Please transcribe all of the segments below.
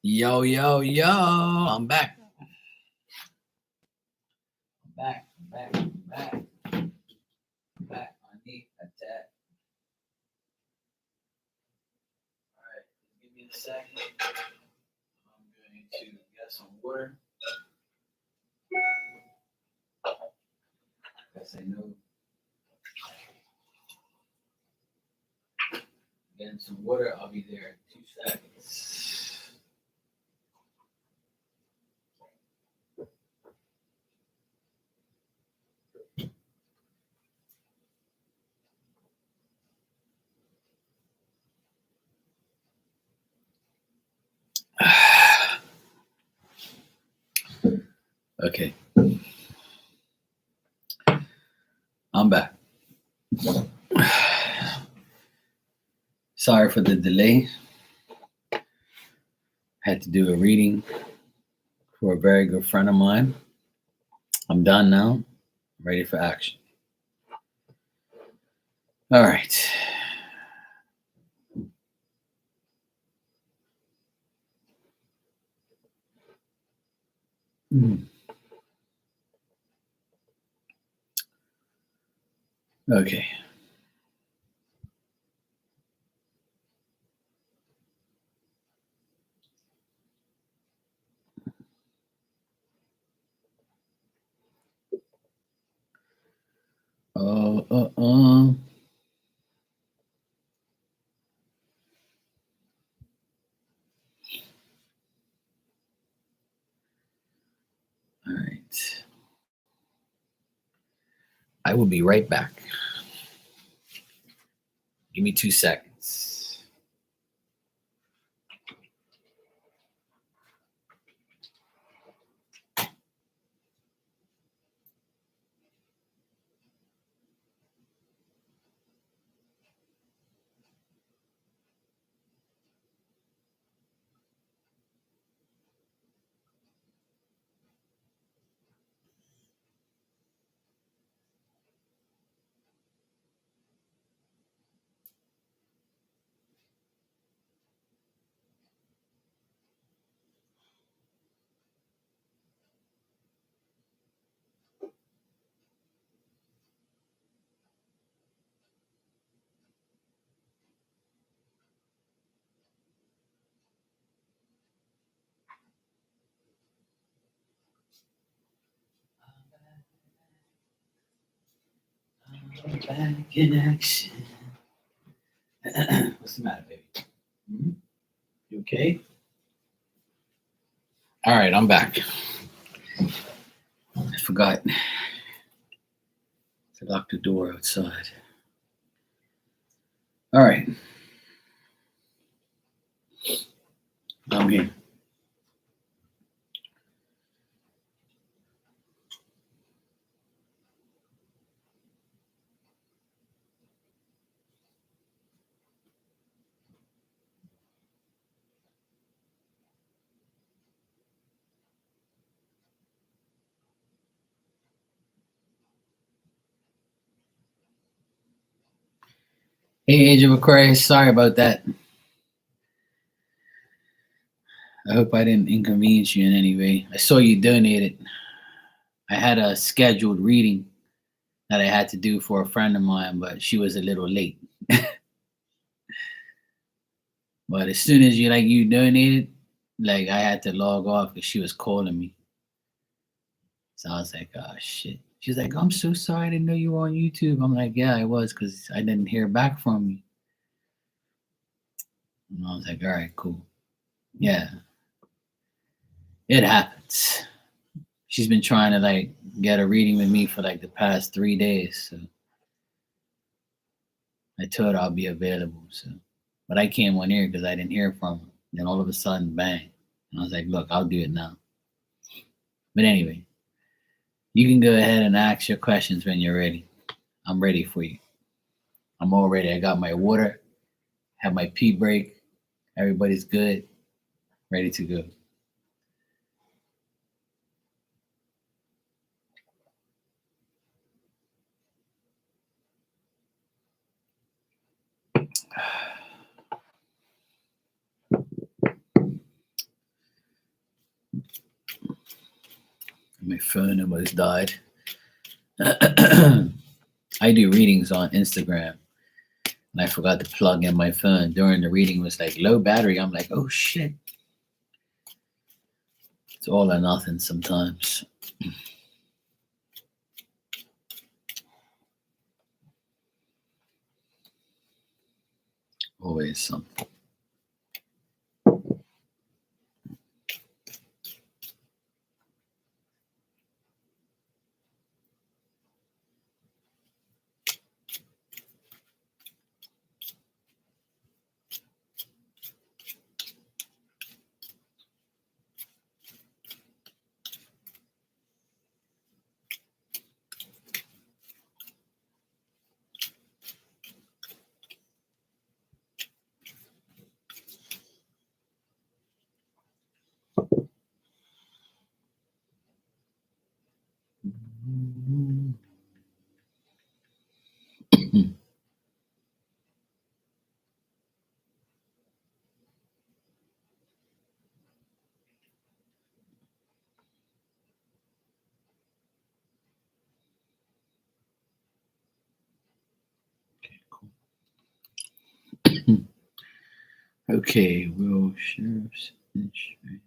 Yo, yo, yo, I'm back. I'm back. I'm back. I'm back. I'm back. I need a tap. All right, give me a second. I'm going to get some water. Guess I know. Getting some water. I'll be there in 2 seconds. Okay, I'm back. Sorry for the delay. Had to do a reading for a very good friend of mine. I'm done now. Ready for action. All right. Okay. Uh, uh, uh. All right. I will be right back. Give me 2 seconds. I'm back in action. What's the matter, baby? You okay? All right, I'm back. I forgot to lock the door outside. All right, I'm here. Hey, Age of Aquarius, sorry about that. I hope I didn't inconvenience you in any way. I saw you donated. I had a scheduled reading that I had to do for a friend of mine, but she was a little late. But as soon as you donated, like I had to log off because she was calling me. So I was like, oh shit. She's like, I'm so sorry, I didn't know you were on YouTube. I'm like, yeah, I was because I didn't hear back from you. And I was like, all right, cool. Yeah, it happens. She's been trying to get a reading with me for the past 3 days. So I told her I'll be available. So, but I came on here because I didn't hear from her. Then all of a sudden, bang. And I was like, look, I'll do it now. But anyway, you can go ahead and ask your questions when you're ready. I'm ready for you. I'm all ready. I got my water, have my pee break. Everybody's good, ready to go. My phone almost died. I do readings on Instagram, and I forgot to plug in my phone during the reading. It was like low battery. I'm like, oh shit! It's all or nothing sometimes. Always something. Okay, Will Sheriff's Insurance.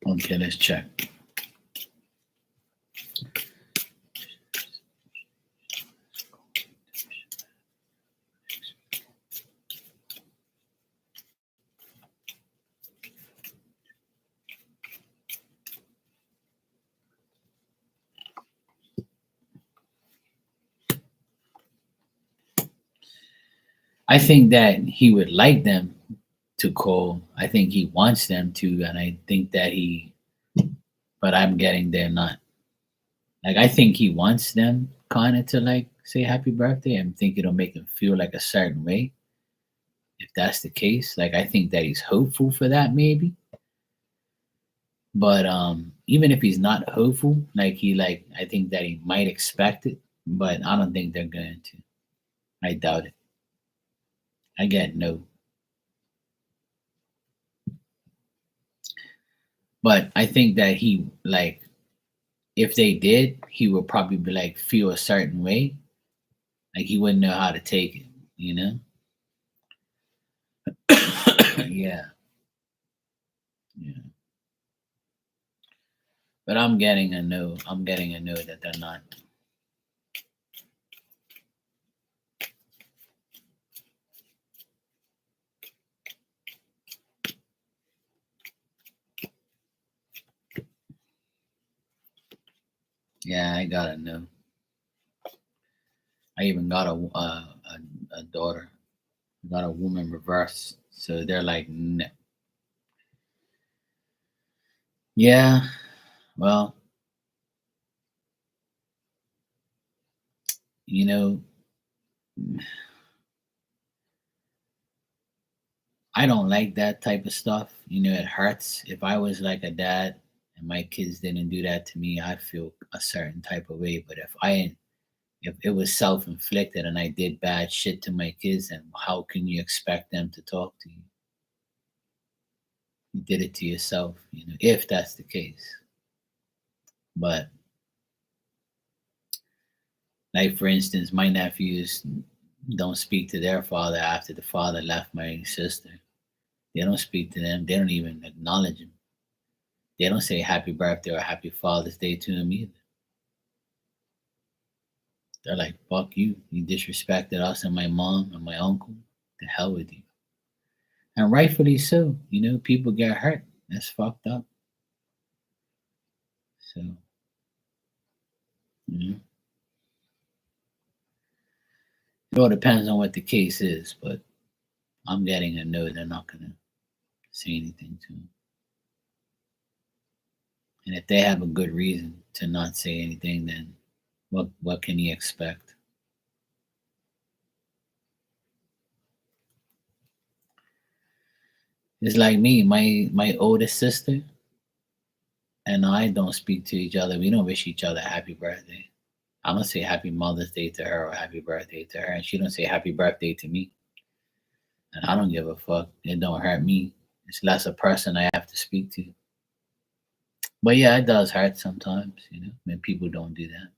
Okay, let's check. I think that he would like them to call. I think he wants them to, and I think that but I'm getting they're not. Like, I think he wants them kind of to like say happy birthday. I think it'll make him feel like a certain way. If that's the case, like I think that he's hopeful for that maybe. But even if he's not hopeful, like I think that he might expect it, but I don't think they're going to. I doubt it. I get no. But I think that he like if they did, he would probably be like feel a certain way. Like he wouldn't know how to take it, you know? Yeah, yeah. But I'm getting a no. I'm getting a no that they're not. Yeah, I got a no. I even got a daughter. I got a woman reverse. So they're like, no. Yeah. Well, you know, I don't like that type of stuff. It hurts. If I was like a dad and my kids didn't do that to me, I'd feel a certain type of way. But if it was self inflicted and I did bad shit to my kids, then how can you expect them to talk to you? You did it to yourself, if that's the case. But like for instance, my nephews don't speak to their father after the father left my sister. They don't speak to them. They don't even acknowledge him. They don't say happy birthday or happy Father's Day to him either. They're like, fuck you. You disrespected us and my mom and my uncle. The hell with you. And rightfully so. People get hurt. That's fucked up. So, you know, it all depends on what the case is, but I'm getting a no, they're not going to say anything to him. And if they have a good reason to not say anything, then what can he expect? It's like me, my oldest sister and I don't speak to each other. We don't wish each other happy birthday. I'm gonna say happy Mother's Day to her or happy birthday to her, and she don't say happy birthday to me. And I don't give a fuck. It don't hurt me. It's less a person I have to speak to. But yeah, it does hurt sometimes, when people don't do that.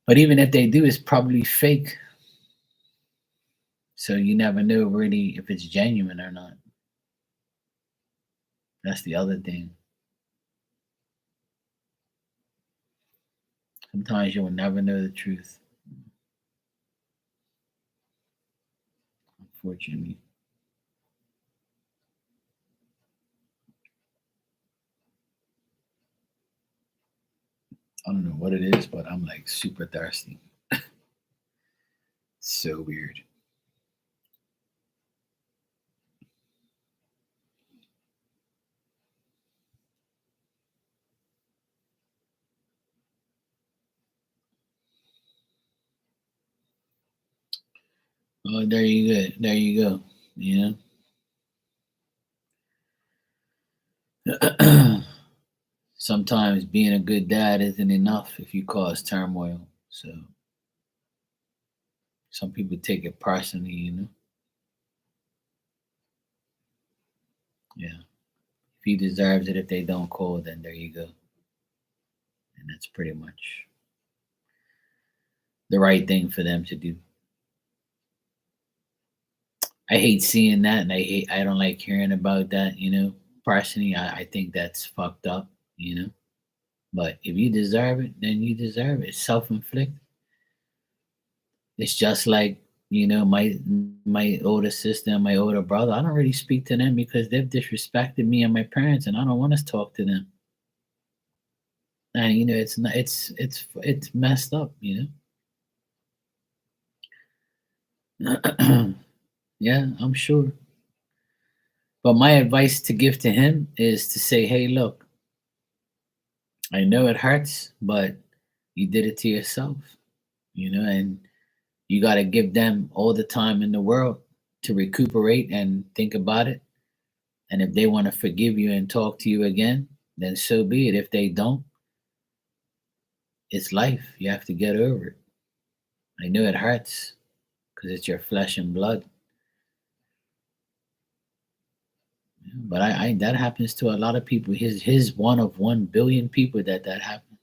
But even if they do, it's probably fake. So you never know really if it's genuine or not. That's the other thing. Sometimes you'll never know the truth, unfortunately. I don't know what it is, but I'm like super thirsty. So weird. Oh, there you go. There you go. You know? Sometimes being a good dad isn't enough if you cause turmoil. So some people take it personally. Yeah. If he deserves it, if they don't call, then there you go. And that's pretty much the right thing for them to do. I hate seeing that, and I don't like hearing about that. Personally, I think that's fucked up. But if you deserve it, then you deserve it. It's self-inflicted. It's just like, my older sister and my older brother. I don't really speak to them because they've disrespected me and my parents, and I don't want to talk to them. And it's not, it's messed up. Yeah, I'm sure. But my advice to give to him is to say, hey, look, I know it hurts, but you did it to yourself, and you got to give them all the time in the world to recuperate and think about it. And if they want to forgive you and talk to you again, then so be it. If they don't, it's life. You have to get over it. I know it hurts because it's your flesh and blood. But I that happens to a lot of people. His one of 1 billion people that happened.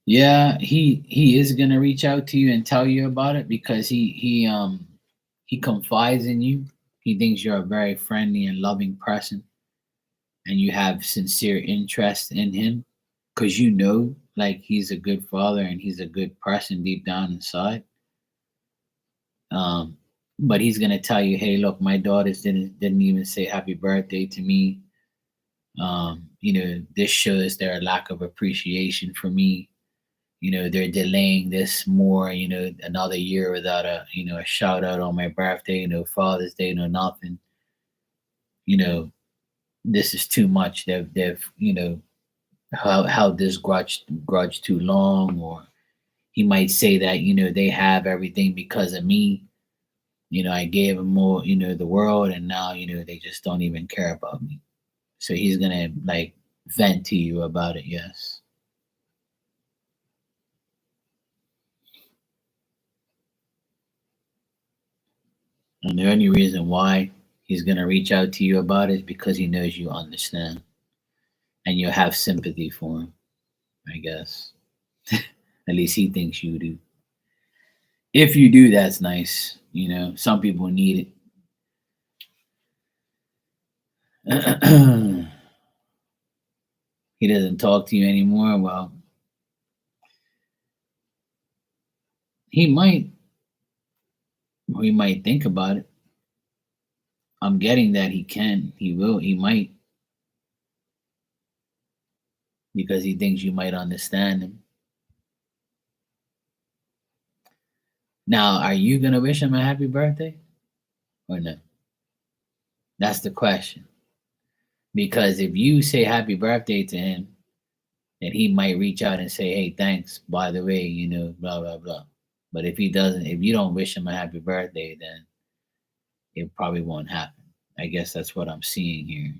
Yeah, he is gonna reach out to you and tell you about it because he confides in you. He thinks you're a very friendly and loving person, and you have sincere interest in him because like he's a good father and he's a good person deep down inside. Um, but he's gonna tell you, hey, look, my daughters didn't even say happy birthday to me. This shows their lack of appreciation for me. They're delaying this more, another year without a shout out on my birthday, no Father's Day, no nothing. You know, this is too much. They've held this grudge too long, or he might say that they have everything because of me. I gave them more, the world, and now they just don't even care about me. So he's gonna like vent to you about it, yes. And the only reason why he's gonna reach out to you about it is because he knows you understand and you have sympathy for him, I guess. At least he thinks you do. If you do, that's nice. Some people need it. He doesn't talk to you anymore. Well, he might, or he might think about it. I'm getting that he can, he will, he might, because he thinks you might understand him. Now, are you gonna wish him a happy birthday or no? That's the question. Because if you say happy birthday to him, then he might reach out and say, "Hey, thanks. By the way, blah blah blah." But if he doesn't, if you don't wish him a happy birthday, then it probably won't happen. I guess that's what I'm seeing here.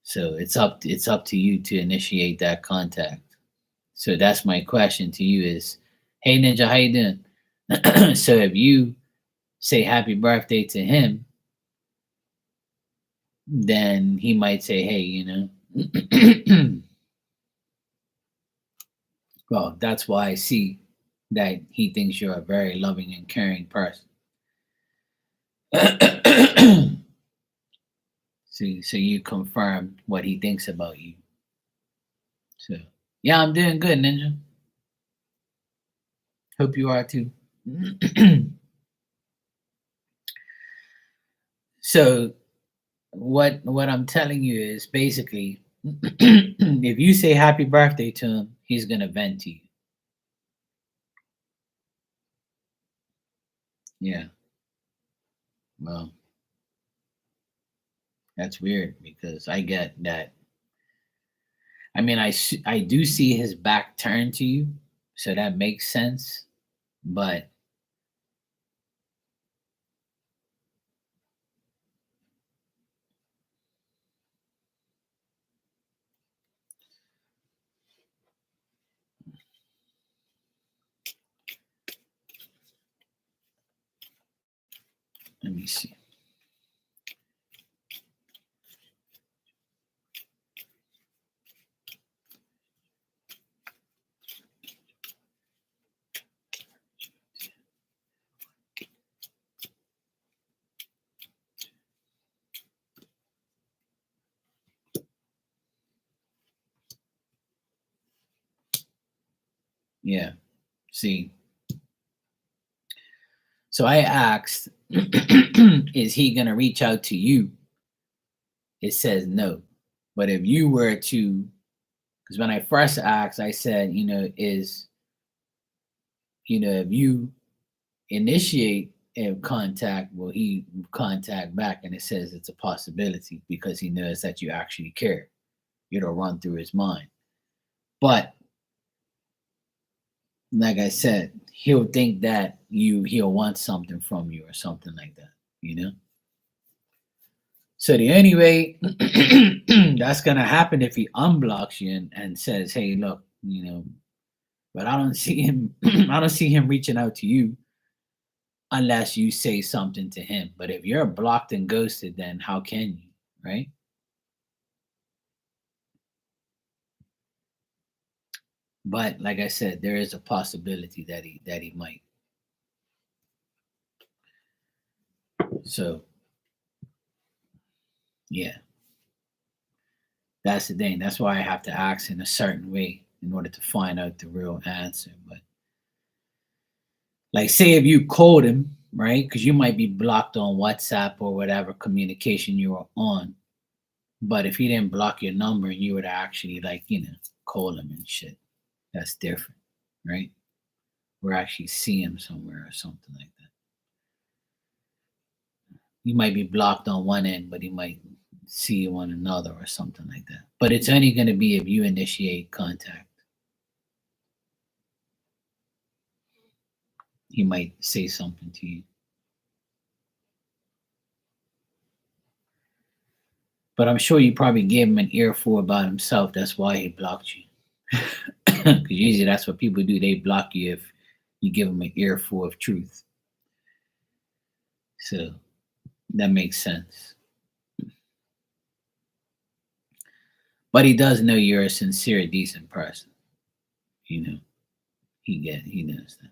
So it's up to you to initiate that contact. So that's my question to you is, hey Ninja, how you doing? So if you say happy birthday to him, then he might say, hey, well, that's why I see that he thinks you're a very loving and caring person. So you confirm what he thinks about you. So yeah, I'm doing good, Ninja. Hope you are too. So what I'm telling you is basically if you say happy birthday to him, he's gonna vent to you. Yeah. Well, that's weird because I get that. I mean, I do see his back turned to you, so that makes sense. But let me see. Yeah. See. So I asked, is he gonna reach out to you? It says no. But if you were to, because when I first asked, I said, if you initiate a contact, will he contact back? And it says it's a possibility because he knows that you actually care. It'll run through his mind. But like I said, he'll think that he'll want something from you or something like that, you know? So the only way that's gonna happen if he unblocks you and says, hey, look, but I don't see him I don't see him reaching out to you unless you say something to him. But if you're blocked and ghosted, then how can you, right? But like I said, there is a possibility that he might. So yeah, that's the thing. That's why I have to ask in a certain way in order to find out the real answer. But like, say if you called him, right? Because you might be blocked on WhatsApp or whatever communication you are on. But if he didn't block your number and you were to actually call him and shit, that's different, right? Or actually see him somewhere or something like that. You might be blocked on one end, but he might see you on another or something like that. But it's only going to be if you initiate contact. He might say something to you. But I'm sure you probably gave him an earful about himself. That's why he blocked you. Because usually that's what people do. They block you if you give them an earful of truth. So that makes sense. But he does know you're a sincere, decent person. You know, he knows that.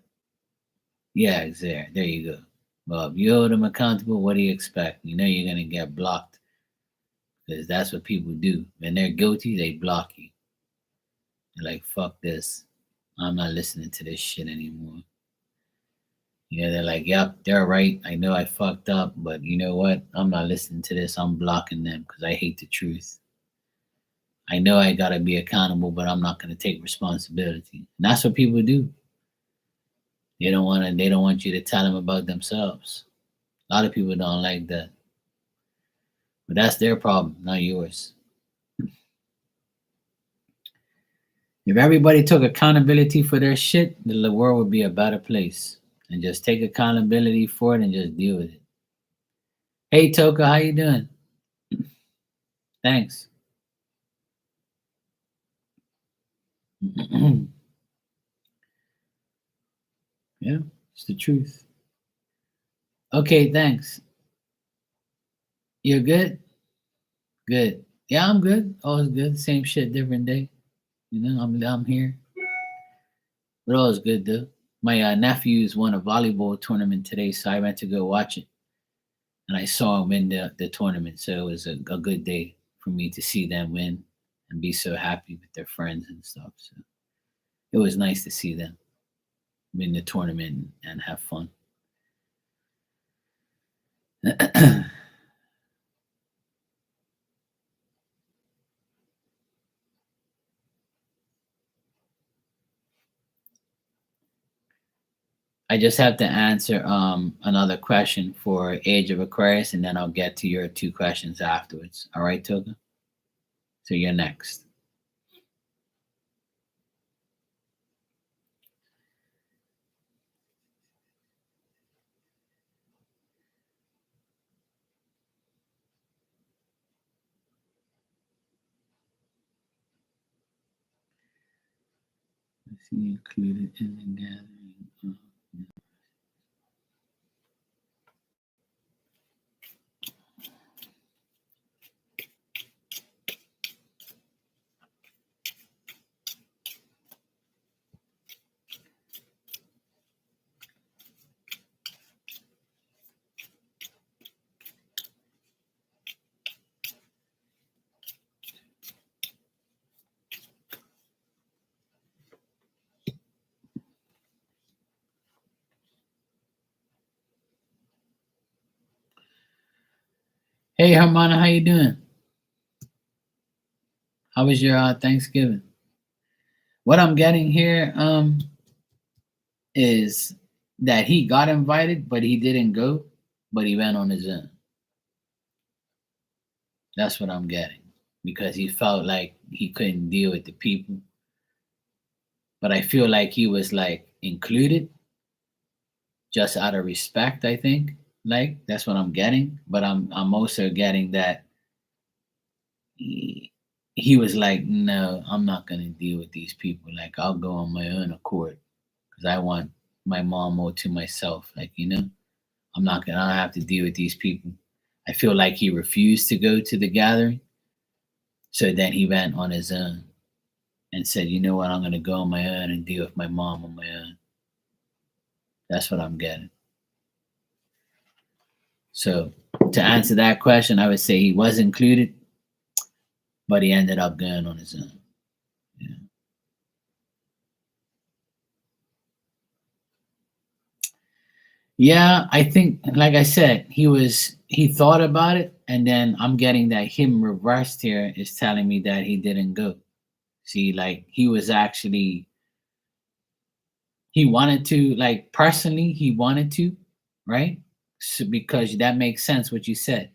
Yeah, exactly. There you go. Well, if you hold him accountable, what do you expect? You know you're gonna get blocked because that's what people do. When they're guilty, they block you. They're like, "Fuck this. I'm not listening to this shit anymore." They're like, "Yep, they're right. I know I fucked up, but you know what? I'm not listening to this. I'm blocking them because I hate the truth. I know I gotta be accountable, but I'm not gonna take responsibility." And that's what people do. They don't want you to tell them about themselves. A lot of people don't like that. But that's their problem, not yours. If everybody took accountability for their shit, the world would be a better place. And just take accountability for it and just deal with it. Hey Toka, how you doing? Thanks. Yeah, it's the truth. Okay, thanks. You're good? Good. Yeah, I'm good. All's good. Same shit, different day. I'm here. But all's good though. My nephews won a volleyball tournament today, so I went to go watch it, and I saw them win the tournament. So it was a good day for me to see them win and be so happy with their friends and stuff. So it was nice to see them win the tournament and have fun. I just have to answer another question for Age of Aquarius, and then I'll get to your two questions afterwards. All right, Toga? So you're next. Is he included in the gathering? Hey, Hermana, how you doing? How was your Thanksgiving? What I'm getting here is that he got invited, but he didn't go, but he went on his own. That's what I'm getting because he felt like he couldn't deal with the people. But I feel like he was like included just out of respect, I think. Like that's what I'm getting. But I'm also getting that he was like, no, I'm not gonna deal with these people. Like I'll go on my own accord because I want my mom more to myself. Like I'm not gonna. I don't have to deal with these people. I feel like he refused to go to the gathering, so then he went on his own and said, you know what, I'm gonna go on my own and deal with my mom on my own. That's what I'm getting. So to answer that question, I would say he was included, but he ended up going on his own. Yeah. Yeah, I think, like I said, he thought about it, and then I'm getting that him reversed here is telling me that he didn't go. See, like he was actually he wanted to, like personally, he wanted to, right? So because that makes sense what you said.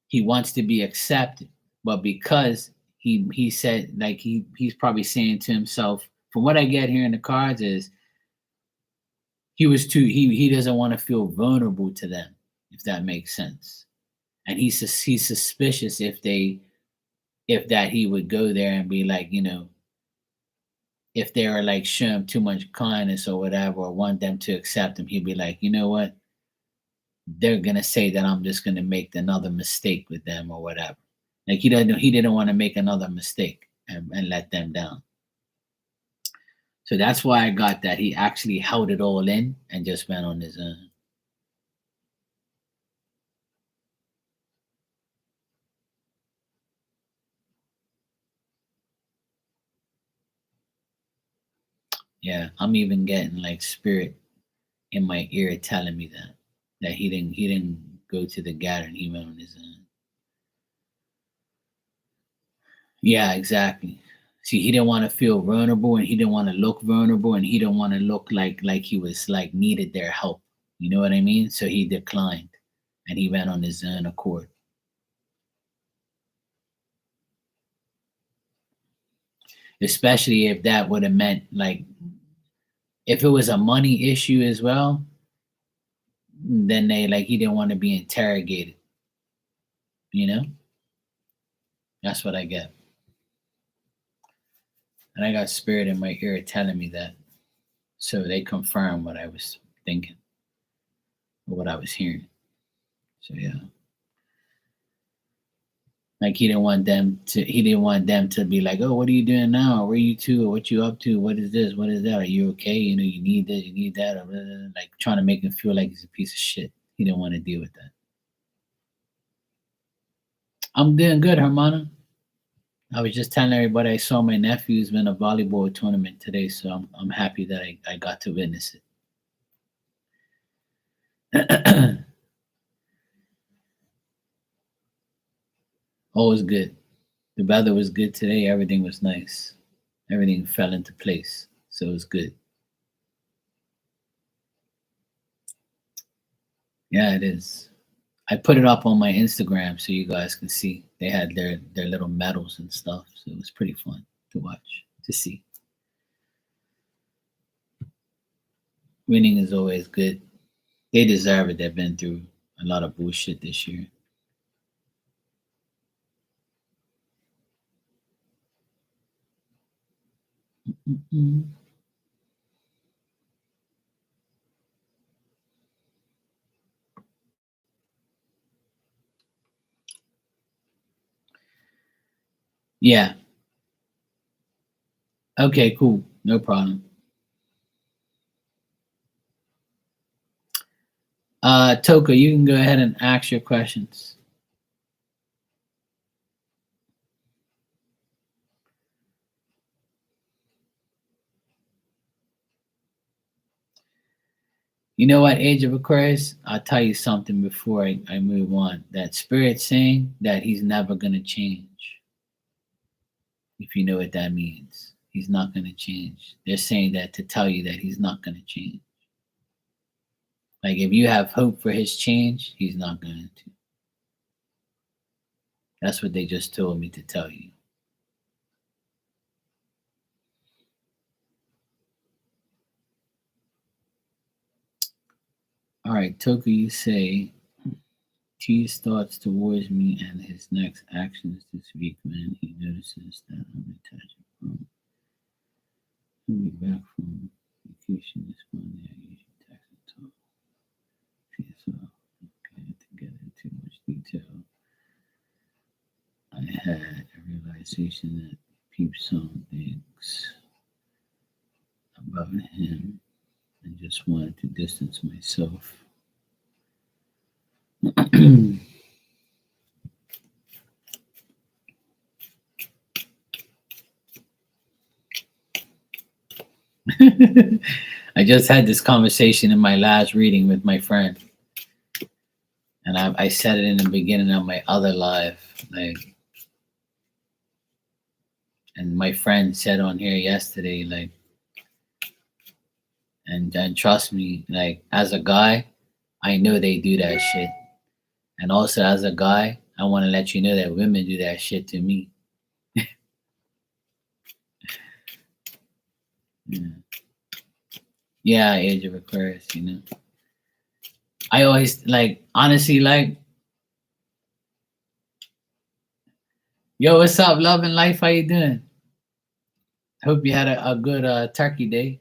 He wants to be accepted, but because he said like he's probably saying to himself, from what I get here in the cards is he doesn't want to feel vulnerable to them, if that makes sense. And he's suspicious if that he would go there and be like, if they were like showing him too much kindness or whatever, or want them to accept him, he'd be like, you know what? They're gonna say that I'm just gonna make another mistake with them or whatever. Like he didn't want to make another mistake and let them down. So that's why I got that he actually held it all in and just went on his own. Yeah, I'm even getting like spirit in my ear telling me that he didn't go to the gathering, he went on his own. Yeah, exactly. See, he didn't want to feel vulnerable, and he didn't want to look vulnerable, and he didn't want to look like he was like needed their help. You know what I mean? So he declined, and he went on his own accord. Especially if that would have meant like if it was a money issue as well, then they like he didn't want to be interrogated. You know, that's what I get, and I got spirit in my ear telling me that. So they confirmed what I was thinking or what I was hearing. So yeah. Like he didn't want them to be like, oh, what are you doing now? Where are you to? Or what you up to? What is this? What is that? Are you okay? You know, you need this, you need that, or blah, blah, blah. Like trying to make him feel like he's a piece of shit. He didn't want to deal with that. I'm doing good, Hermana. I was just telling everybody I saw my nephews win a volleyball tournament today, so I'm happy that I got to witness it. All was good. The weather was good today. Everything was nice. Everything fell into place, so it was good. Yeah, it is. I put it up on my Instagram so you guys can see. They had their little medals and stuff, so it was pretty fun to watch, to see. Winning is always good. They deserve it. They've been through a lot of bullshit this year. Mm-mm. Yeah. Okay, cool. No problem. Toka, you can go ahead and ask your questions. You know what, Age of Aquarius? I'll tell you something before I move on. That spirit saying that he's never gonna change, if you know what that means. He's not gonna change. They're saying that to tell you that he's not gonna change. Like if you have hope for his change, he's not going to. That's what they just told me to tell you. All right, Toku, you say T's thoughts towards me and his next actions this week when he notices that I'm attached from. He'll be back from vacation this Monday. I usually text and talk. So, okay, to get into much detail, I had a realization that peeped some things about him and just wanted to distance myself. I just had this conversation in my last reading with my friend, and I said it in the beginning of my other live, like, and my friend said on here yesterday, like, and trust me, like, as a guy, I know they do that shit, and also as a guy, I want to let you know that women do that shit to me. Yeah, yeah, Age of Aquarius, you know. I always like honestly like, yo, what's up, love and life? How you doing? Hope you had a good turkey day.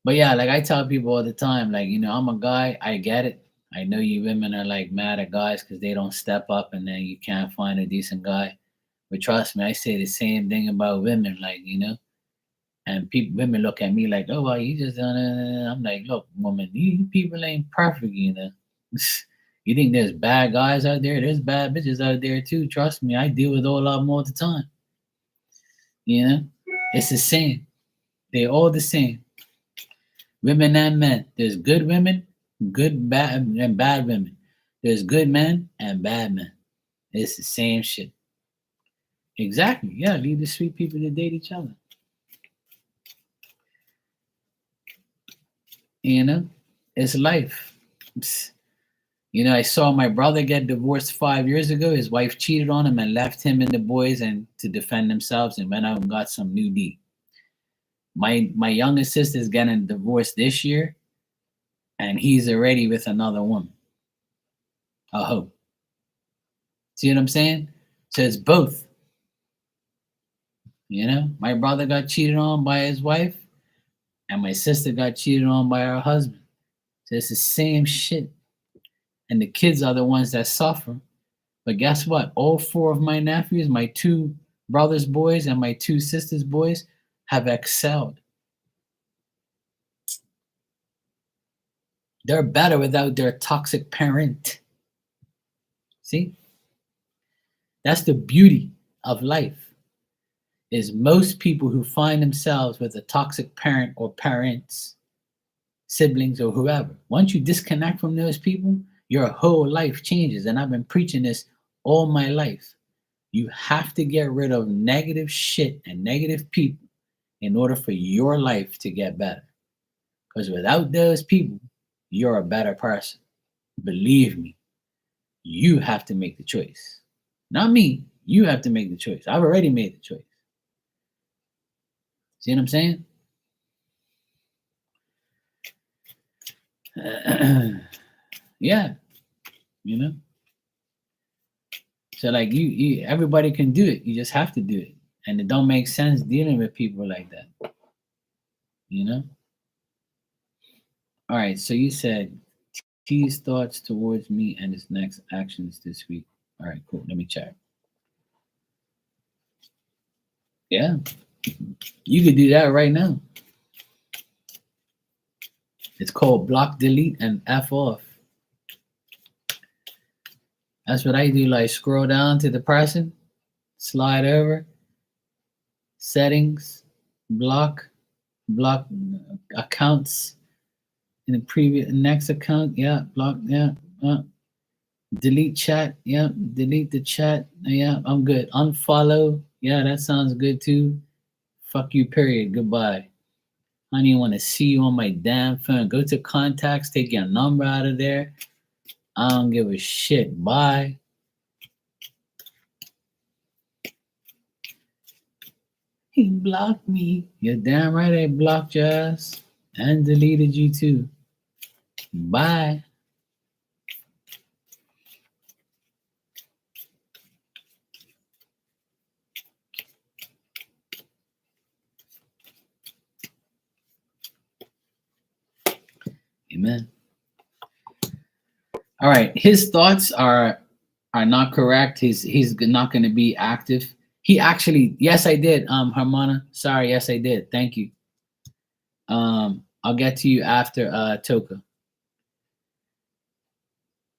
But yeah, like I tell people all the time, like, you know, I'm a guy, I get it. I know you women are like mad at guys because they don't step up and then you can't find a decent guy. But trust me, I say the same thing about women, like, you know, and people, women look at me like, oh, well, you just, I'm like, look, woman, you people ain't perfect, you know. You think there's bad guys out there? There's bad bitches out there too. Trust me, I deal with all of them all the time. You know, it's the same. They're all the same. Women and men. There's good women, good bad and bad women. There's good men and bad men. It's the same shit. Exactly. Yeah, leave the sweet people to date each other. You know, it's life. You know, I saw my brother get divorced 5 years ago. His wife cheated on him and left him and the boys and to defend themselves and went out and got some new D. My youngest sister's getting divorced this year, and he's already with another woman. I hope. See what I'm saying? So it's both. You know, my brother got cheated on by his wife, and my sister got cheated on by her husband. So it's the same shit. And the kids are the ones that suffer. But guess what? All four of my nephews, my two brothers' boys and my two sisters' boys, have excelled. They're better without their toxic parent. See? That's the beauty of life. Is most people who find themselves with a toxic parent or parents, siblings or whoever, once you disconnect from those people, your whole life changes. And I've been preaching this all my life. You have to get rid of negative shit and negative people in order for your life to get better. Because without those people, you're a better person. Believe me, you have to make the choice. Not me. You have to make the choice. I've already made the choice. See what I'm saying? Yeah, you know. So like you, everybody can do it. You just have to do it, and it don't make sense dealing with people like that. You know. All right. So you said T's thoughts towards me and his next actions this week. All right. Cool. Let me check. Yeah, you could do that right now. It's called block, delete, and F off. That's what I do. Like scroll down to the person, slide over, settings, block, block accounts in the previous next account. Yeah, block. Yeah, delete chat. Yeah, delete the chat. Yeah, I'm good. Unfollow. Yeah, that sounds good too. Fuck you. Period. Goodbye. I don't even want to see you on my damn phone. Go to contacts. Take your number out of there. I don't give a shit. Bye. He blocked me. You're damn right I blocked your ass and deleted you too. Bye. Amen. All right. His thoughts are not correct. He's not going to be active. He actually, yes, I did. Harmona. Sorry, yes, I did. Thank you. I'll get to you after Toka.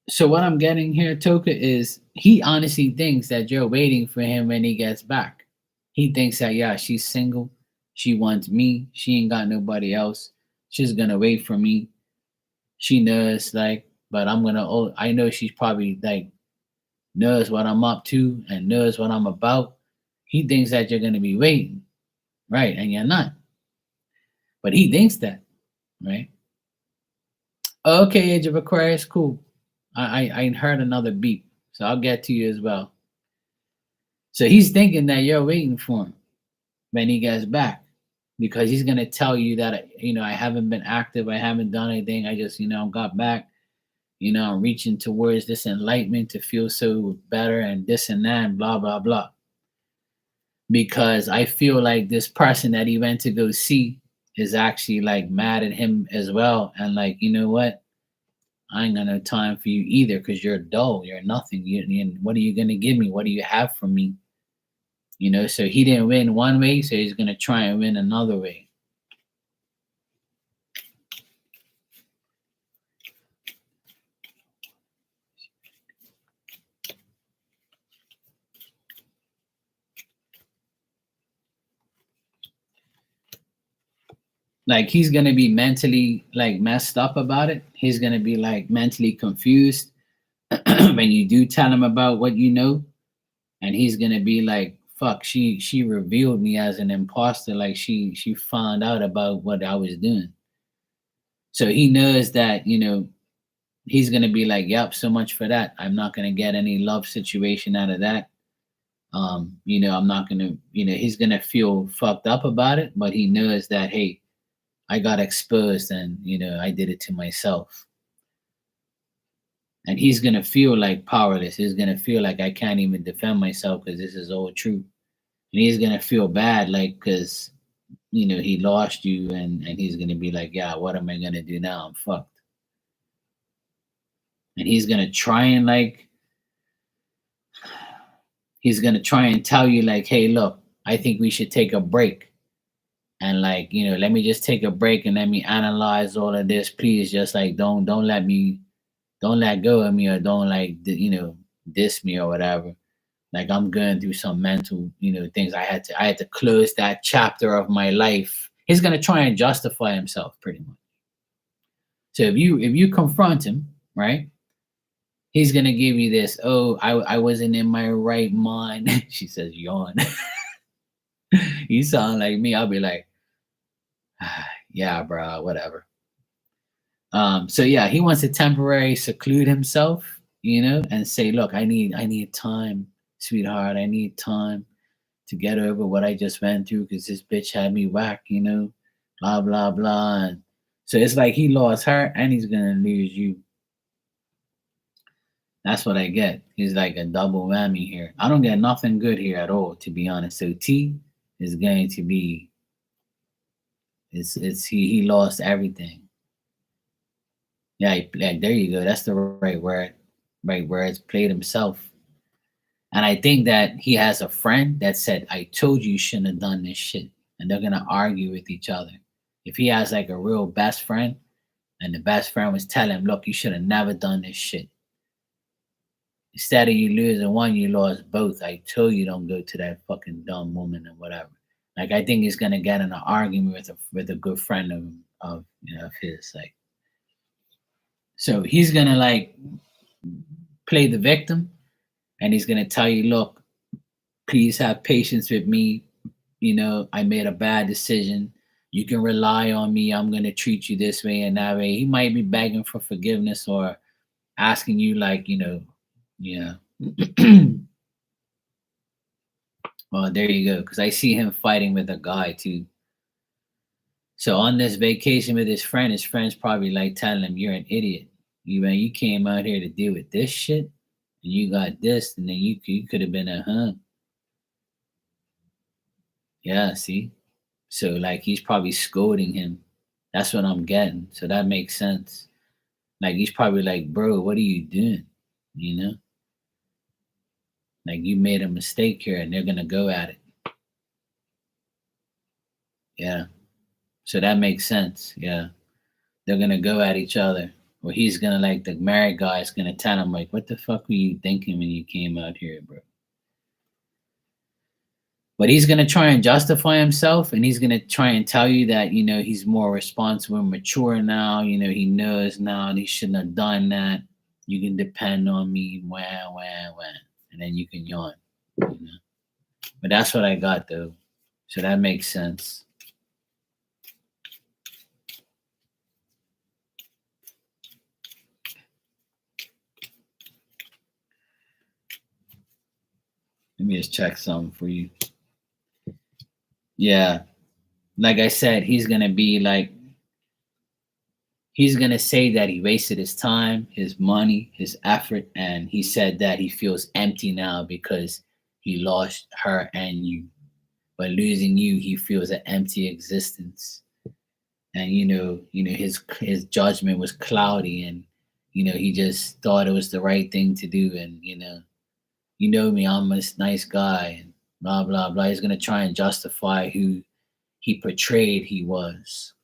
So what I'm getting here, Toka, is he honestly thinks that you're waiting for him when he gets back. He thinks that yeah, she's single, she wants me, she ain't got nobody else. She's gonna wait for me. She knows like, but I'm gonna. Oh, I know she's probably like knows what I'm up to and knows what I'm about. He thinks that you're gonna be waiting, right? And you're not. But he thinks that, right? Okay, Age of Aquarius, cool. I heard another beep, so I'll get to you as well. So he's thinking that you're waiting for him when he gets back because he's gonna tell you that I haven't been active, I haven't done anything, I just got back, I'm reaching towards this enlightenment to feel so better and this and that and blah blah blah. Because I feel like this person that he went to go see is actually like mad at him as well, and like you know what, I ain't got no time for you either because you're dull, you're nothing. What are you gonna give me? What do you have for me? So he didn't win one way, so he's gonna try and win another way. Like he's gonna be mentally like messed up about it. He's gonna be like mentally confused when you do tell him about what you know, and he's gonna be like fuck, she revealed me as an imposter. Like she found out about what I was doing. So he knows that, he's gonna be like, yep, so much for that. I'm not gonna get any love situation out of that. I'm not gonna, he's gonna feel fucked up about it, but he knows that, hey, I got exposed and I did it to myself. And he's gonna feel like powerless. He's gonna feel like I can't even defend myself because this is all true. And he's gonna feel bad, like, because he lost you, and he's gonna be like, yeah, what am I gonna do now? I'm fucked. And he's gonna try and tell you, like, hey, look, I think we should take a break. And, like, let me just take a break and let me analyze all of this. Please, just like, don't let go of me, or don't, like, diss me or whatever. Like, I'm going through some mental, things. I had to close that chapter of my life. He's gonna try and justify himself pretty much. So if you confront him, right, he's gonna give you this, oh, I wasn't in my right mind. She says, yawn. You sound like me. I'll be like, yeah, bro, whatever. So yeah, he wants to temporarily seclude himself, and say, look, I need time, sweetheart. I need time to get over what I just went through because this bitch had me whack, blah blah blah. And so it's like he lost her and he's gonna lose you. That's what I get. He's like a double whammy here. I don't get nothing good here at all, to be honest. So T is going to be, it's he lost everything. Yeah, there you go. That's the right word. Right words. Played himself. And I think that he has a friend that said, I told you shouldn't have done this shit. And they're gonna argue with each other. If he has like a real best friend, and the best friend was telling him, look, you should have never done this shit. Instead of you losing one, you lost both. I told you don't go to that fucking dumb woman or whatever. Like, I think he's gonna get in an argument with a good friend of his. Like, so he's gonna, like, play the victim, and he's gonna tell you, look, please have patience with me. I made a bad decision. You can rely on me. I'm gonna treat you this way and that way. He might be begging for forgiveness or asking you, like, yeah. Well, there you go. Because I see him fighting with a guy too. So on this vacation with his friend's probably like telling him, "You're an idiot. You came out here to deal with this shit, and you got this, and then you could have been a huh." Yeah, see. So, like, he's probably scolding him. That's what I'm getting. So that makes sense. Like, he's probably like, "Bro, what are you doing?" You know, like, you made a mistake here, and they're gonna go at it. Yeah. So that makes sense. Yeah. They're gonna go at each other. Or he's gonna, like, the married guy is gonna tell him, like, what the fuck were you thinking when you came out here, bro? But he's gonna try and justify himself, and he's gonna try and tell you that, he's more responsible and mature now, he knows now and he shouldn't have done that. You can depend on me, wah, wah, wah. And then you can yawn. You know? But that's what I got though. So that makes sense. Let me just check something for you. Yeah. Like I said, he's gonna be like, he's gonna say that he wasted his time, his money, his effort, and he said that he feels empty now because he lost her and you. By losing you, he feels an empty existence. And his judgment was cloudy, and he just thought it was the right thing to do. And me, I'm a nice guy, and blah blah blah. He's gonna try and justify who he portrayed he was.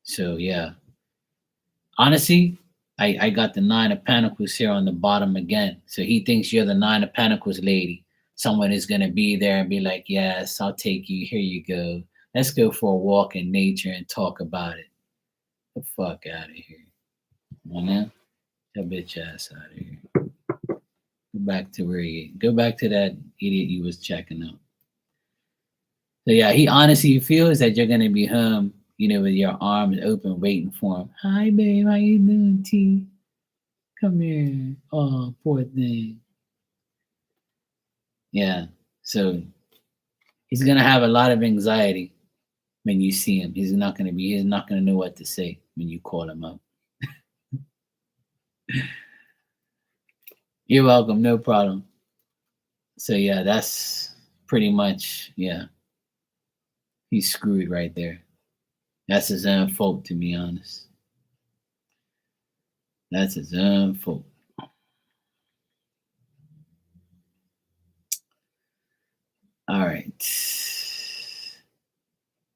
So yeah. Honestly, I got the Nine of Pentacles here on the bottom again. So he thinks you're the Nine of Pentacles lady. Someone is going to be there and be like, yes, I'll take you. Here you go. Let's go for a walk in nature and talk about it. Get the fuck out of here. You know? That bitch ass out of here. Go back to that idiot you was checking out. So yeah, he honestly feels that you're gonna be home, with your arms open, waiting for him. Hi, babe, how you doing, T? Come here. Oh, poor thing. Yeah. So he's gonna have a lot of anxiety when you see him. He's not gonna know what to say when you call him up. You're welcome, no problem. So yeah, that's pretty much, yeah. He's screwed right there. That's his own fault, to be honest. That's his own fault. All right.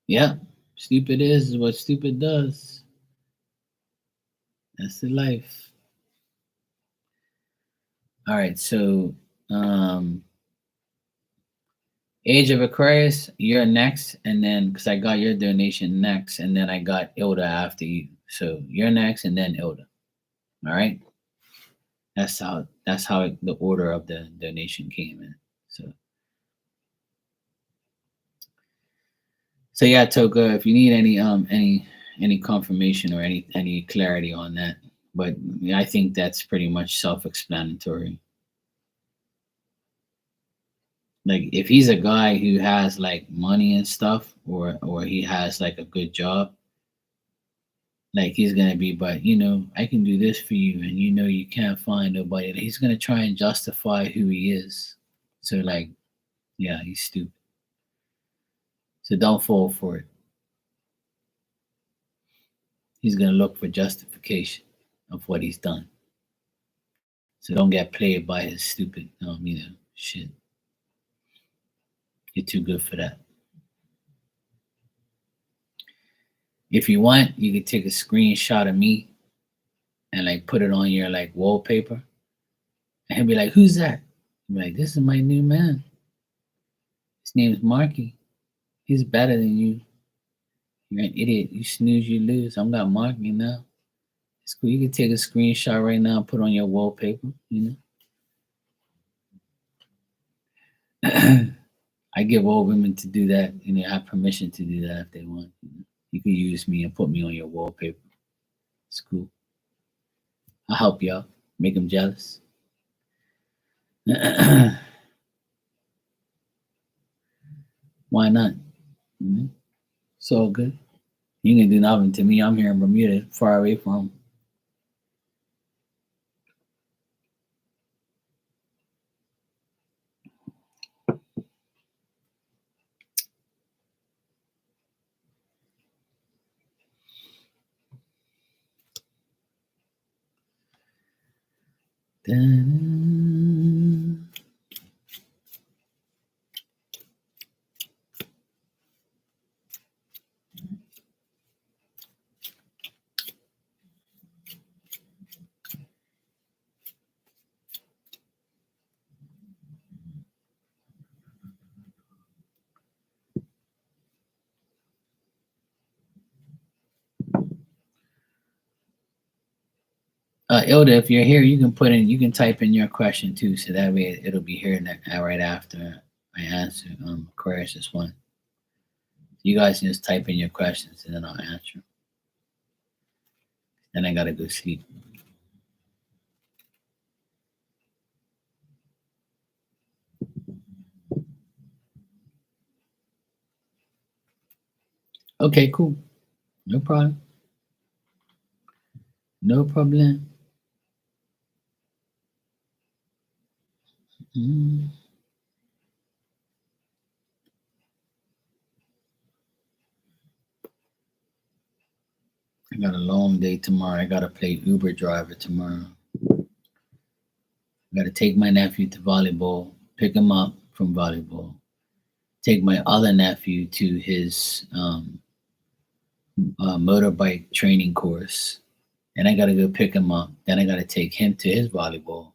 Yeah. Stupid is what stupid does. That's the life. All right. So, Age of Aquarius, you're next. And then, because I got your donation next, and then I got Ilda after you. So you're next, and then Ilda. All right. That's how the order of the donation came in. So yeah, Toka, if you need any confirmation or any clarity on that, but I think that's pretty much self-explanatory. Like if he's a guy who has like money and stuff, or he has like a good job, like he's gonna be, but I can do this for you, and you can't find nobody. He's gonna try and justify who he is. So like, yeah, he's stupid. So don't fall for it. He's gonna look for justification of what he's done. So don't get played by his stupid, shit. You're too good for that. If you want, you could take a screenshot of me and like put it on your like wallpaper, and he'll be like, "Who's that?" I'll be like, "This is my new man. His name's Marky. He's better than you. You're an idiot. You snooze, you lose. I'm not Marky now. It's cool. You can take a screenshot right now and put on your wallpaper. I give all women to do that. I have permission to do that if they want. You can use me and put me on your wallpaper. It's cool. I'll help you out. Make them jealous. Why not? It's all good. You can do nothing to me. I'm here in Bermuda, far away from. Ilda, if you're here, you can type in your question too, so that way it'll be here right after I answer Aquarius' one. You guys can just type in your questions and then I'll answer. Then I gotta go sleep. Okay, cool. No problem. No problem. Mm. I got a long day tomorrow. I gotta play Uber driver tomorrow. I gotta take my nephew to volleyball, pick him up from volleyball, take my other nephew to his motorbike training course. Then I gotta go pick him up. Then I gotta take him to his volleyball.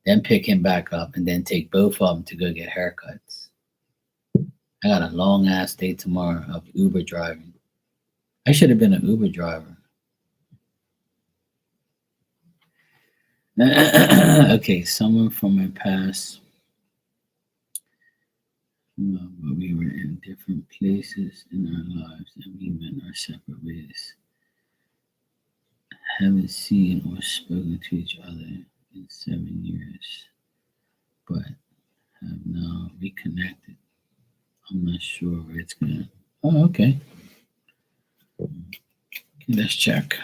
Then pick him back up, and then take both of them to go get haircuts. I got a long ass day tomorrow of Uber driving. I should have been an Uber driver. Okay, someone from my past But we were in different places in our lives and we went our separate ways. Haven't seen or spoken to each other in 7 years, but have now reconnected. I'm not sure where it's going. Oh, okay. Let's check.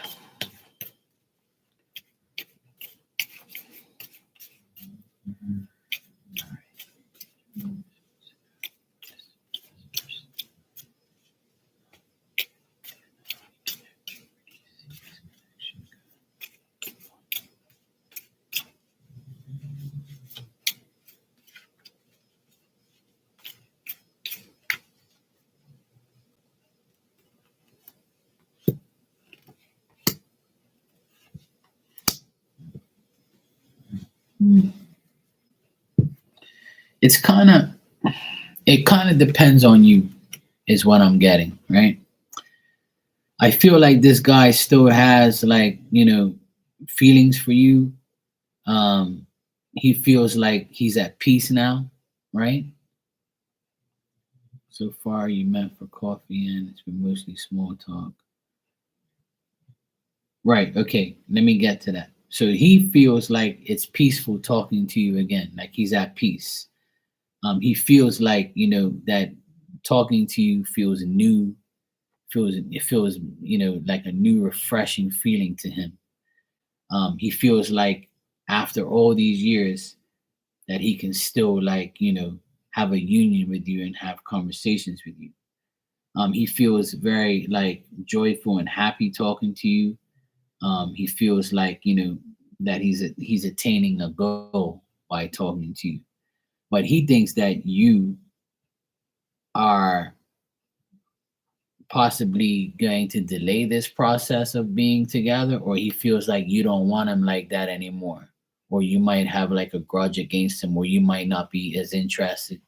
It's kind of it kind of depends on you, is what I'm getting, right? I feel like this guy still has, like, feelings for you. He feels like he's at peace now, right? So far, you met for coffee and it's been mostly small talk. Right. Okay. Let me get to that. So he feels like it's peaceful talking to you again, like he's at peace. He feels like, that talking to you feels new, feels like a new refreshing feeling to him. He feels like after all these years that he can still, like, have a union with you and have conversations with you. He feels very, like, joyful and happy talking to you. He feels like, that he's attaining a goal by talking to you, but he thinks that you are possibly going to delay this process of being together, or he feels like you don't want him like that anymore, or you might have like a grudge against him, or you might not be as interested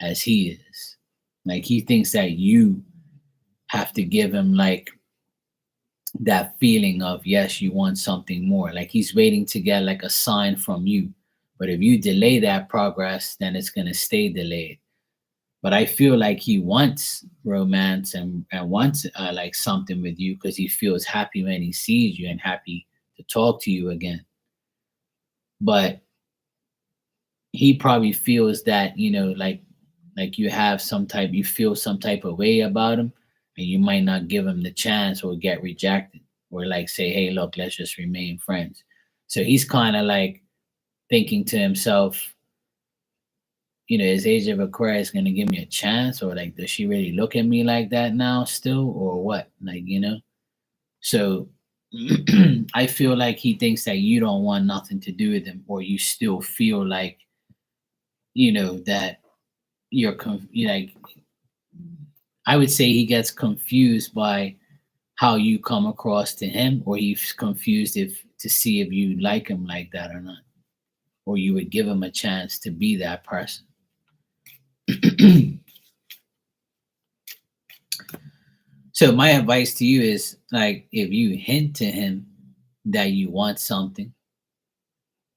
as he is. Like, he thinks that you have to give him, like, that feeling of, yes, you want something more. Like, he's waiting to get like a sign from you, but if you delay that progress, then it's going to stay delayed. But I feel like he wants romance and wants, like, something with you, because he feels happy when he sees you and happy to talk to you again. But he probably feels that, like you feel some type of way about him, and you might not give him the chance or get rejected, or like say, hey, look, let's just remain friends. So he's kind of like thinking to himself, is Age of Aquarius going to give me a chance, or like, does she really look at me like that now still, or what? Like, so I feel like he thinks that you don't want nothing to do with him, or you still feel like, that you like, I would say he gets confused by how you come across to him, or he's confused if to see if you like him like that or not, or you would give him a chance to be that person. So my advice to you is, like, if you hint to him that you want something.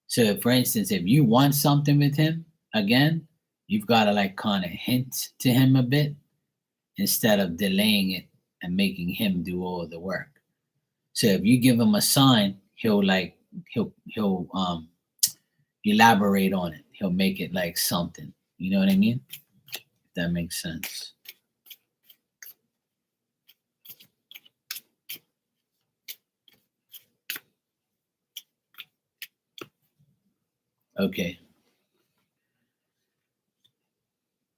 So for instance, if you want something with him again, you've got to, like, kind of hint to him a bit instead of delaying it and making him do all the work. So if you give him a sign, he'll elaborate on it. He'll make it like something. You know what I mean? If that makes sense. Okay.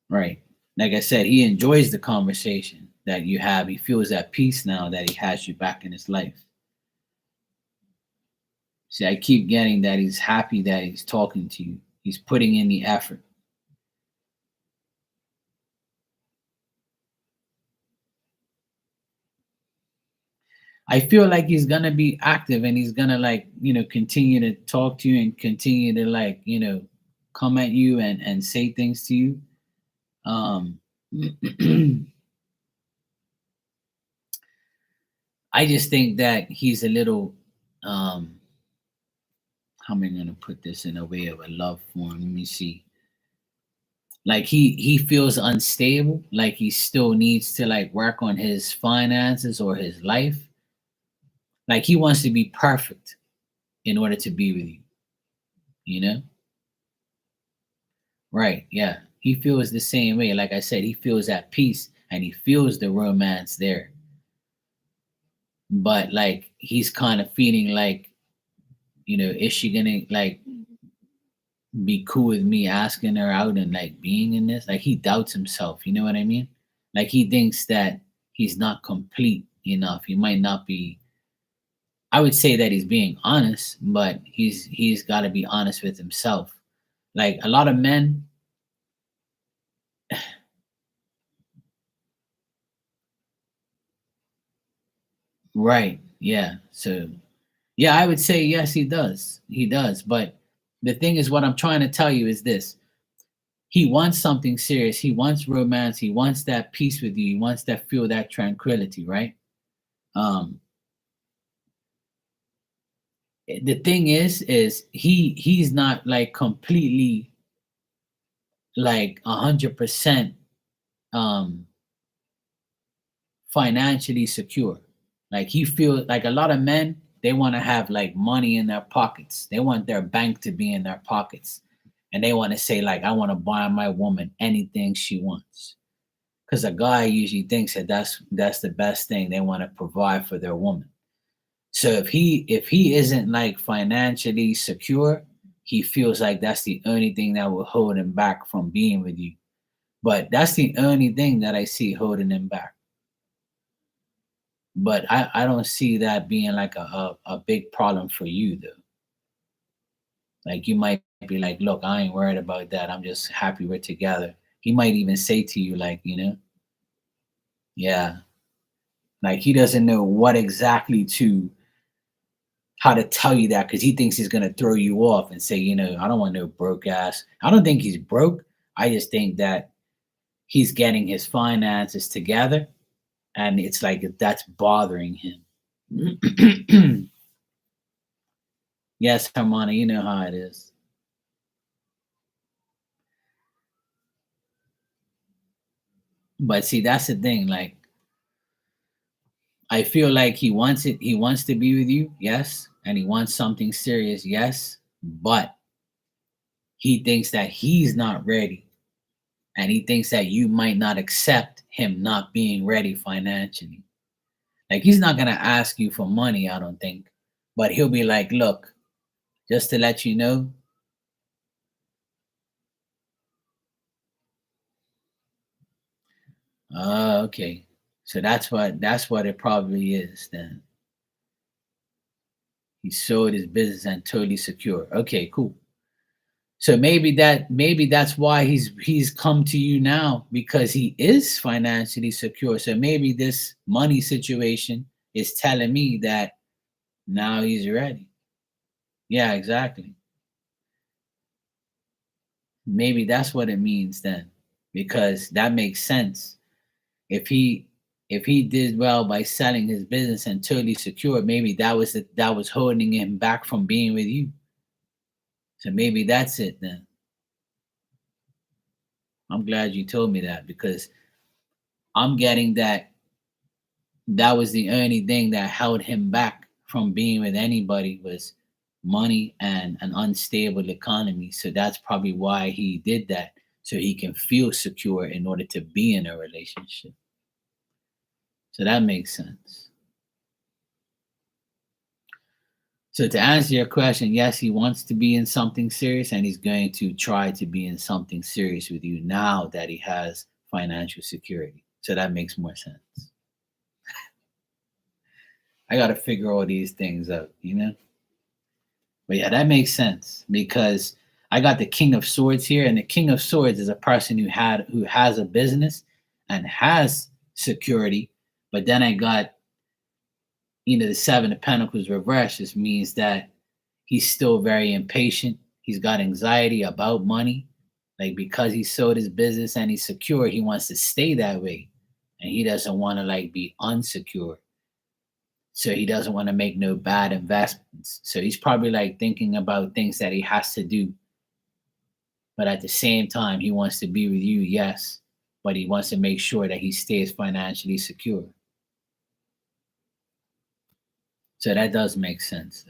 Right. Like I said, he enjoys the conversation that you have. He feels at peace now that he has you back in his life. See, I keep getting that he's happy that he's talking to you. He's putting in the effort. I feel like he's gonna be active and he's gonna, like, continue to talk to you and continue to, like, come at you and say things to you. Um I just think that he's a little, um how am I gonna put this in a way of a love form? Let me see. Like he feels unstable, like he still needs to like work on his finances or his life. Like he wants to be perfect in order to be with you, you know? Right, yeah. He feels the same way. Like I said, he feels at peace and he feels the romance there. But like he's kind of feeling like, is she gonna like be cool with me asking her out and like being in this? Like he doubts himself, you know what I mean? Like he thinks that he's not complete enough. He might not be. I would say that he's being honest, but he's got to be honest with himself. Like a lot of men, right? Yeah. So yeah, I would say yes, he does. He does. But the thing is, what I'm trying to tell you is this: he wants something serious. He wants romance. He wants that peace with you. He wants that feel, that tranquility, right? Um, the thing is he's not like completely like 100% um financially secure. Like he feels like a lot of men, they want to have like money in their pockets. They want their bank to be in their pockets. And they want to say, like, I want to buy my woman anything she wants. Because a guy usually thinks that that's the best thing. They want to provide for their woman. So if he isn't like financially secure, he feels like that's the only thing that will hold him back from being with you. But that's the only thing that I see holding him back. But I don't see that being like a big problem for you though. Like you might be like, look, I ain't worried about that. I'm just happy we're together. He might even say to you, like, yeah, like he doesn't know what exactly to how to tell you that because he thinks he's gonna throw you off and say, I don't want no broke ass. I don't think he's broke. I just think that he's getting his finances together and it's like that's bothering him. Yes, Hermione, you know how it is. But see, that's the thing. Like, I feel like he wants it. He wants to be with you, yes, and he wants something serious, yes. But he thinks that he's not ready, and he thinks that you might not accept him not being ready financially. Like, he's not gonna ask you for money, I don't think, but he'll be like, "Look, just to let you know." Okay. So that's what it probably is. Then he sold his business and totally secure. Okay, cool. So maybe that's why he's come to you now because he is financially secure. So maybe this money situation is telling me that now he's ready. Yeah, exactly. Maybe that's what it means then. Because that makes sense. If he did well by selling his business and totally secure, maybe that was holding him back from being with you. So maybe that's it then. I'm glad you told me that because I'm getting that was the only thing that held him back from being with anybody was money and an unstable economy. So that's probably why he did that, so he can feel secure in order to be in a relationship. So that makes sense. So to answer your question, yes, he wants to be in something serious and he's going to try to be in something serious with you now that he has financial security. So that makes more sense. I got to figure all these things out. But yeah, that makes sense because I got the King of Swords here, and the King of Swords is a person who has a business and has security. But then I got the Seven of Pentacles reversed. This means that he's still very impatient. He's got anxiety about money, like because he sold his business and he's secure, he wants to stay that way, and he doesn't want to like be unsecure. So he doesn't want to make no bad investments. So he's probably like thinking about things that he has to do But at the same time, he wants to be with you, yes, but he wants to make sure that he stays financially secure. So that does make sense.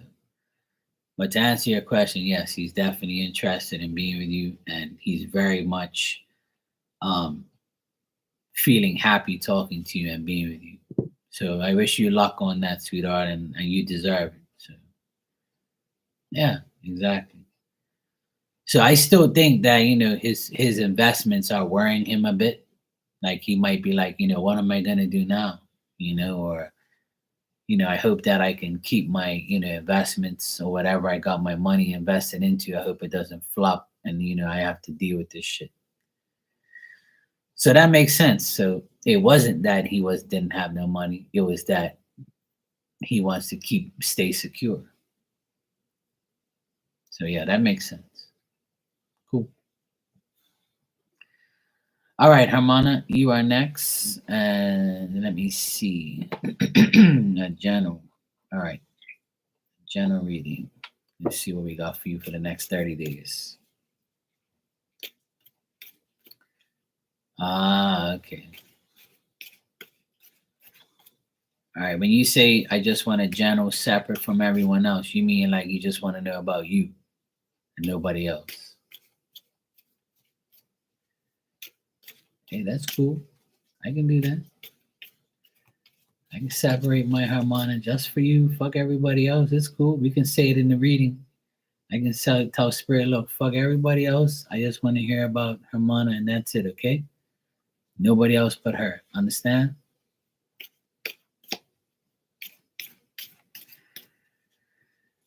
But to answer your question, yes, he's definitely interested in being with you, and he's very much um, feeling happy talking to you and being with you. So I wish you luck on that, sweetheart, and you deserve it. So yeah, exactly. So I still think that his investments are worrying him a bit. Like he might be like, what am I gonna do now? Or I hope that I can keep my investments or whatever I got my money invested into. I hope it doesn't flop, and I have to deal with this shit. So that makes sense. So it wasn't that he was didn't have no money. It was that he wants to stay secure. So yeah, that makes sense. Cool. All right, Hermana, you are next. And let me see. A general. All right, general reading. Let's see what we got for you for the next 30 days. Ah, okay. All right. When you say I just want a general separate from everyone else, you mean like you just want to know about you and nobody else? Okay, that's cool. I can do that. I can separate my harmonic just for you. Fuck everybody else. It's cool. We can say it in the reading. I can tell Spirit, look, fuck everybody else. I just want to hear about Hermana and that's it, okay? Nobody else but her. Understand?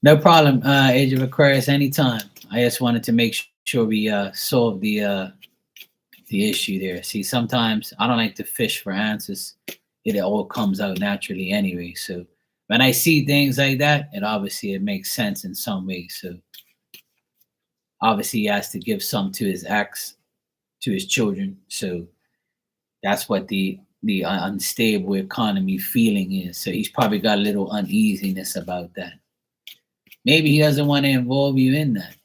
No problem, Age of Aquarius, anytime. I just wanted to make sure we solve the issue there. See, sometimes I don't like to fish for answers. It all comes out naturally anyway. So when I see things like that, it makes sense in some ways. So obviously he has to give some to his ex, to his children. So that's what the unstable economy feeling is. So he's probably got a little uneasiness about that. Maybe he doesn't want to involve you in that.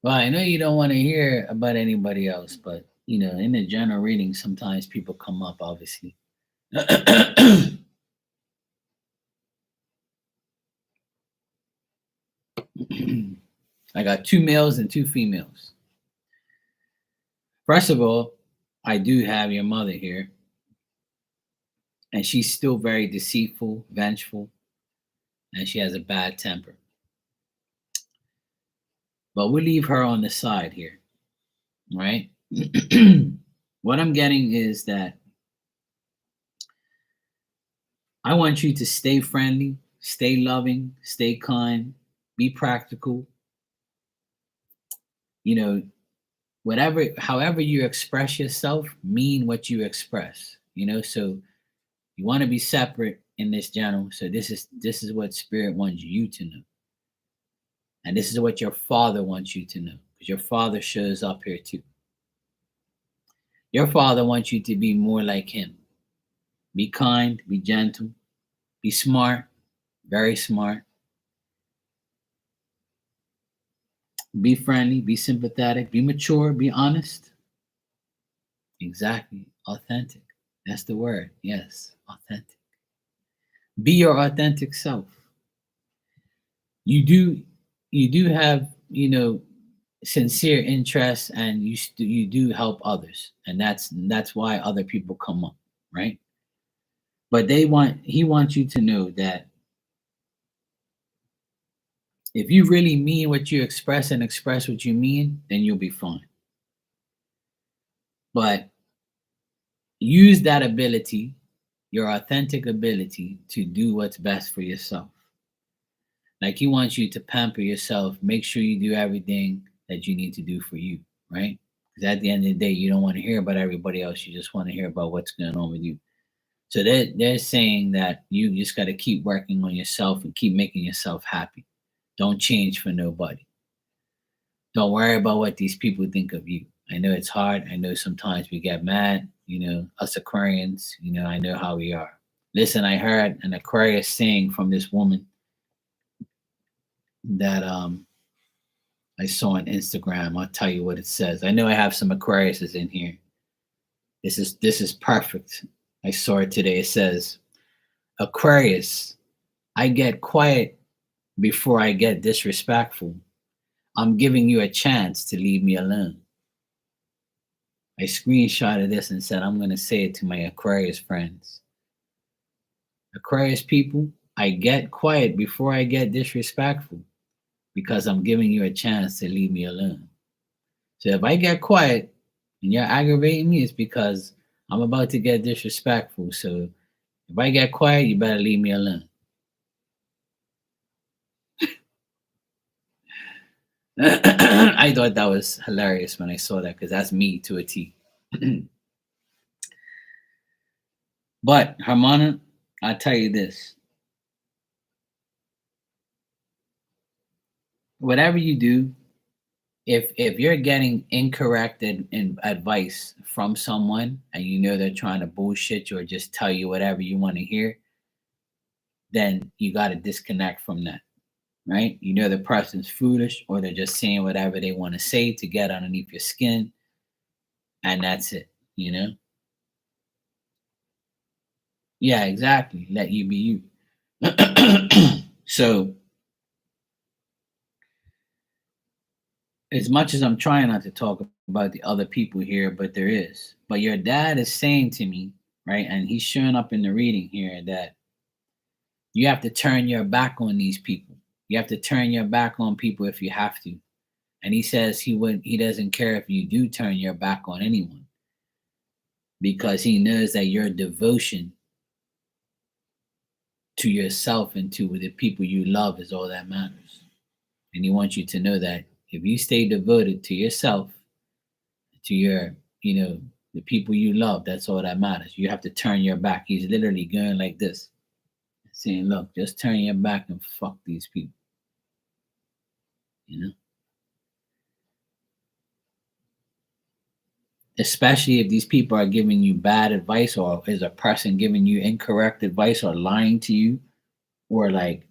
Well, I know you don't want to hear about anybody else, but in the general reading, sometimes people come up, obviously. I got two males and two females. First of all, I do have your mother here, and she's still very deceitful, vengeful, and she has a bad temper. But we'll leave her on the side here, right? What I'm getting is that I want you to stay friendly, stay loving, stay kind, be practical. You know, however you express yourself, mean what you express. So you want to be separate in this channel. So this is what spirit wants you to know. And this is what your father wants you to know. Because your father shows up here too. Your father wants you to be more like him. Be kind, be gentle, be smart, very smart. Be friendly, be sympathetic, be mature, be honest. Exactly. Authentic. That's the word. Yes, authentic. Be your authentic self. You do have, sincere interest, and you do help others, and that's why other people come up, right? But he wants you to know that if you really mean what you express and express what you mean, then you'll be fine. But use that ability, your authentic ability, to do what's best for yourself. Like he wants you to pamper yourself, make sure you do everything that you need to do for you, right? Because at the end of the day, you don't want to hear about everybody else. You just want to hear about what's going on with you. So they're saying that you just got to keep working on yourself and keep making yourself happy. Don't change for nobody. Don't worry about what these people think of you. I know it's hard. I know sometimes we get mad. Us Aquarians, I know how we are. Listen, I heard an Aquarius saying from this woman that I saw on Instagram. I'll tell you what it says. I know I have some Aquariuses in here. This is perfect. I saw it today. It says, Aquarius, I get quiet before I get disrespectful. I'm giving you a chance to leave me alone. I screenshotted this and said, I'm going to say it to my Aquarius friends. Aquarius people, I get quiet before I get disrespectful because I'm giving you a chance to leave me alone. So if I get quiet and you're aggravating me, it's because I'm about to get disrespectful. So if I get quiet, you better leave me alone. I thought that was hilarious when I saw that because that's me to a T. But Hermana, I'll tell you this. Whatever you do, if you're getting incorrect advice from someone and you know they're trying to bullshit you or just tell you whatever you want to hear, then you got to disconnect from that, right? You know the person's foolish or they're just saying whatever they want to say to get underneath your skin, and that's it, Yeah, exactly. Let you be you. So, as much as I'm trying not to talk about the other people here, but there is. But your dad is saying to me, right, and he's showing up in the reading here that you have to turn your back on these people. You have to turn your back on people if you have to. And he says he doesn't care if you do turn your back on anyone because he knows that your devotion to yourself and to the people you love is all that matters. And he wants you to know that if you stay devoted to yourself, to your, the people you love, that's all that matters. You have to turn your back. He's literally going like this, saying, look, just turn your back and fuck these people. Especially if these people are giving you bad advice or is a person giving you incorrect advice or lying to you or like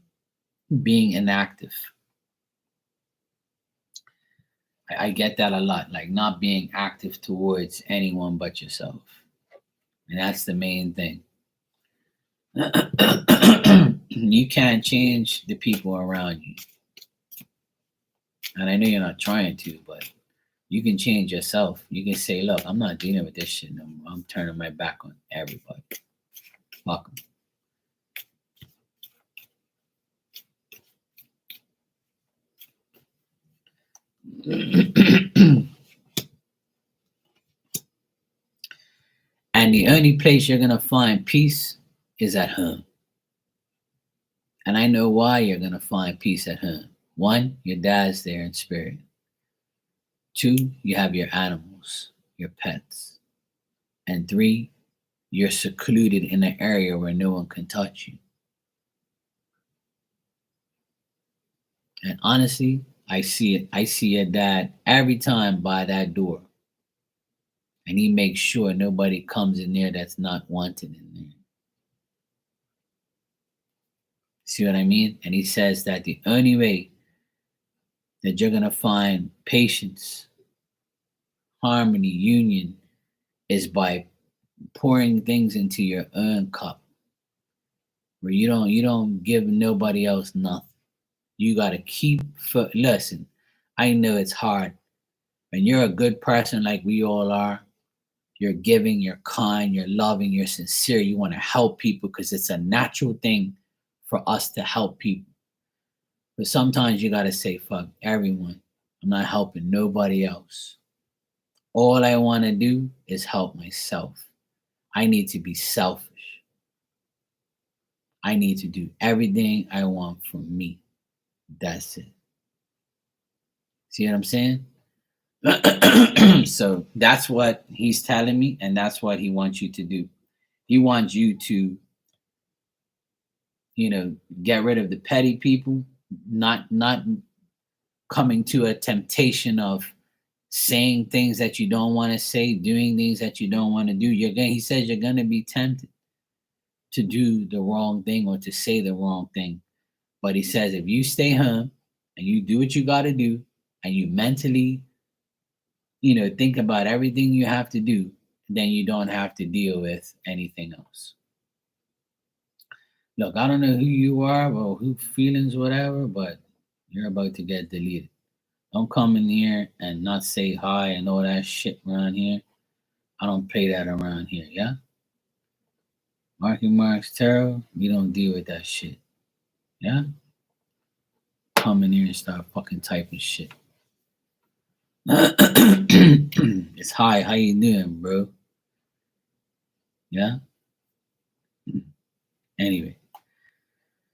being inactive. I get that a lot, like not being active towards anyone but yourself. And that's the main thing. You can't change the people around you. And I know you're not trying to, but you can change yourself. You can say, look, I'm not dealing with this shit no more. I'm turning my back on everybody. Fuck 'em. And the only place you're going to find peace is at home. And I know why you're going to find peace at home. One, your dad's there in spirit. Two, you have your animals, your pets. And three, you're secluded in an area where no one can touch you. And honestly, I see it. I see your dad every time by that door. And he makes sure nobody comes in there that's not wanted in there. See what I mean? And he says that the only way that you're going to find patience, harmony, union is by pouring things into your own cup where you don't give nobody else nothing. You got to keep listen. I know it's hard. When you're a good person like we all are, you're giving, you're kind, you're loving, you're sincere, you want to help people because it's a natural thing for us to help people. But sometimes you got to say, fuck everyone. I'm not helping nobody else. All I want to do is help myself. I need to be selfish. I need to do everything I want for me. That's it. See what I'm saying? So that's what he's telling me, and that's what he wants you to do. He wants you to, get rid of the petty people, not coming to a temptation of saying things that you don't want to say, doing things that you don't want to do. He says you're gonna be tempted to do the wrong thing or to say the wrong thing. But he says if you stay home and you do what you gotta do and you mentally, think about everything you have to do, then you don't have to deal with anything else. Look, I don't know who you are or who feelings, whatever, but you're about to get deleted. Don't come in here and not say hi and all that shit around here. I don't play that around here, yeah? Marky Mark's Tarot, we don't deal with that shit. Yeah? Come in here and start fucking typing shit. It's hi, how you doing, bro? Yeah? Anyway.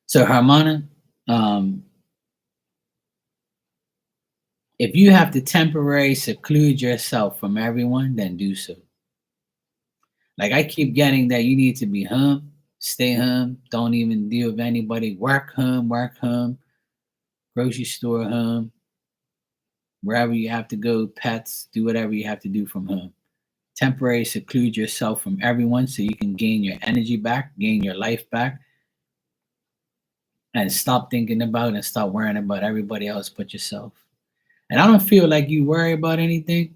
So Harmona, if you have to temporarily seclude yourself from everyone, then do so. Like I keep getting that you need to be home, stay home, don't even deal with anybody, work home, grocery store home, wherever you have to go, pets, do whatever you have to do from home. Temporarily seclude yourself from everyone so you can gain your energy back, gain your life back, and stop thinking about and stop worrying about everybody else but yourself. And I don't feel like you worry about anything.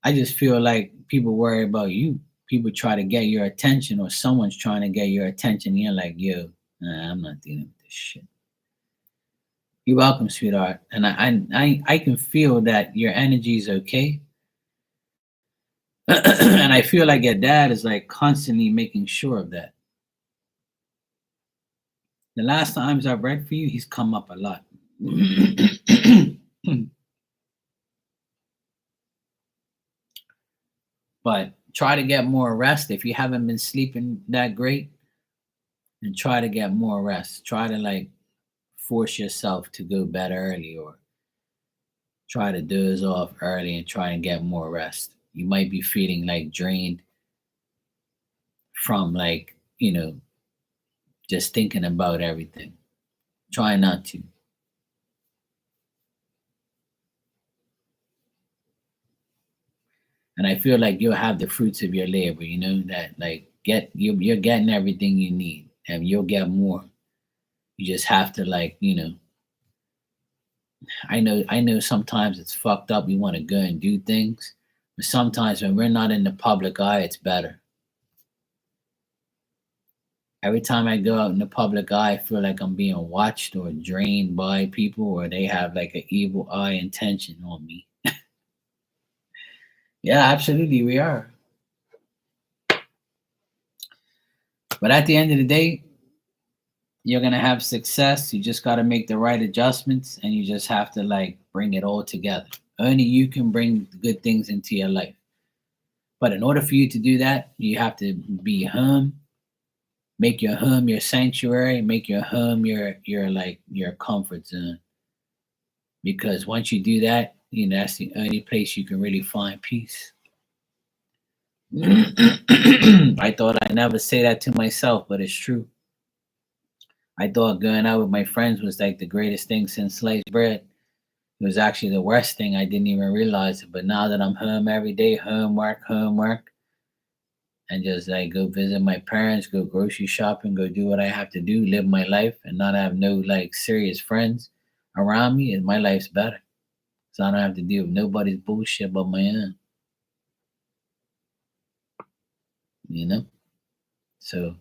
I just feel like people worry about you. People try to get your attention, or someone's trying to get your attention. And you're like, yo, nah, I'm not dealing with this shit. You're welcome, sweetheart. And I can feel that your energy is okay. And I feel like your dad is like constantly making sure of that. The last times I've read for you, he's come up a lot. But try to get more rest if you haven't been sleeping that great, and try to get more rest. Try to like force yourself to go bed early, or try to doze off early and try and get more rest. You might be feeling like drained from like, just thinking about everything. Try not to. And I feel like you'll have the fruits of your labor, that like you're getting everything you need and you'll get more. You just have to like, I know sometimes it's fucked up. We want to go and do things, but sometimes when we're not in the public eye, it's better. Every time I go out in the public eye, I feel like I'm being watched or drained by people, or they have like an evil eye intention on me. Yeah, absolutely, we are. But at the end of the day, you're gonna have success. You just gotta make the right adjustments, and you just have to like bring it all together. Only you can bring good things into your life. But in order for you to do that, you have to be home. Make your home your sanctuary. Make your home your like your comfort zone. Because once you do that, that's the only place you can really find peace. I thought I'd never say that to myself, but it's true. I thought going out with my friends was like the greatest thing since sliced bread. It was actually the worst thing. I didn't even realize it. But now that I'm home every day, homework, and just like go visit my parents, go grocery shopping, go do what I have to do, live my life, and not have no like serious friends around me, and my life's better. So I don't have to deal with nobody's bullshit but my own. You know? So